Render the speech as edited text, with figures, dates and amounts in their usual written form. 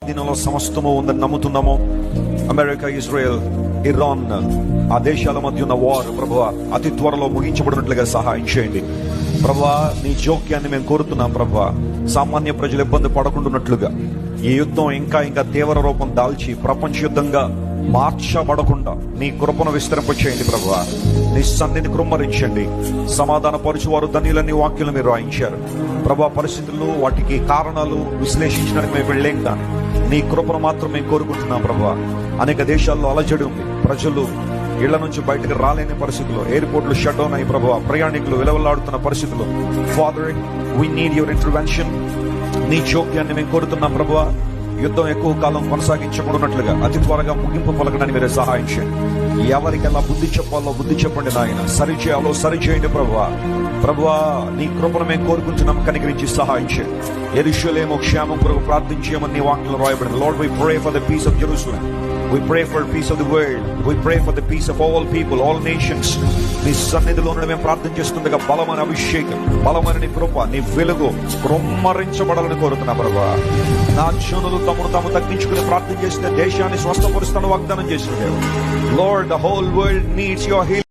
దీనిలో సమస్తము ఉందని నమ్ముతున్నాము. అమెరికా, ఇజ్రాయెల్, ఇరాన్ ఆ దేశాల మధ్య ఉన్న వార్ ప్రభువా అతి త్వరలో ముగించబడినట్లుగా సహాయం చేయండి ప్రభువా. నీ జోక్యాన్ని మేము కోరుతున్నాం ప్రభువా. సామాన్య ప్రజలు ఇబ్బంది పడకుండాన్నట్లుగా ఈ యుద్ధం ఇంకా ఇంకా తీవ్ర రూపం దాల్చి ప్రపంచ యుద్ధంగా మార్చబడకుండా నీ కృపను విస్తరింపచేయండి ప్రభువా. నీ సన్నిధిని కృమ్మరించండి. సమాధాన పరుచువారు ధన్యులని వాక్యాలు మీరు రాయించారు ప్రభువా. పరిస్థితులు వాటికి కారణాలు విశ్లేషించడానికి మేము వెళ్ళేం కానీ నీ కృపను మాత్రం మేము కోరుకుంటున్నాం ప్రభువా. అనేక దేశాల్లో అలజడి ఉంది. ప్రజలు ఇళ్ల నుంచి బయటకు రాలేని పరిస్థితుల్లో, ఎయిర్పోర్ట్లు షట్ డౌన్ అయ్యి ప్రభువా, ప్రయాణికులు విలవలాడుతున్న పరిస్థితుల్లో father we need your intervention. నీ జోక్యాన్ని మేము కోరుతున్నాం ప్రభువా. యుద్ధం ఎక్కువ కాలం కొనసాగించబడినట్లుగా అతి త్వరగా ముగింపు పలకడానికి మీరే సహాయం చేయండి. ఎవరికి ఎలా బుద్ధి చెప్పాలో బుద్ధి చెప్పండి నాయన. సరి చేయాలో సరి చేయండి ప్రభువా. ప్రభువా నీ కృపను మేము కోరుకుంటున్నాం, కనికరించి సహాయం చేయండి. యెరూషలేము క్షేమం కొరకు ప్రార్థించేయమని నీ వాక్యంలో రాయబడింది. Lord we pray for the peace of Jerusalem. We pray for the peace of the world. We pray for the peace of all people, all nations. నీ సన్నిధిలో మేము ప్రార్థన చేస్తుండగా బలమైన అభిషేకం, బలమైన నీ కృప, నీ వెలుగు కృమ్మరించబడాలని కోరుతున్నా ప్రభువా. నా జనులు తమను తాము తగ్గించుకుని ప్రార్థన చేస్తే దేశాన్ని స్వస్థపరుస్తాను వాగ్దానం చేసిన దేవుడు. Lord, the whole world needs your healing.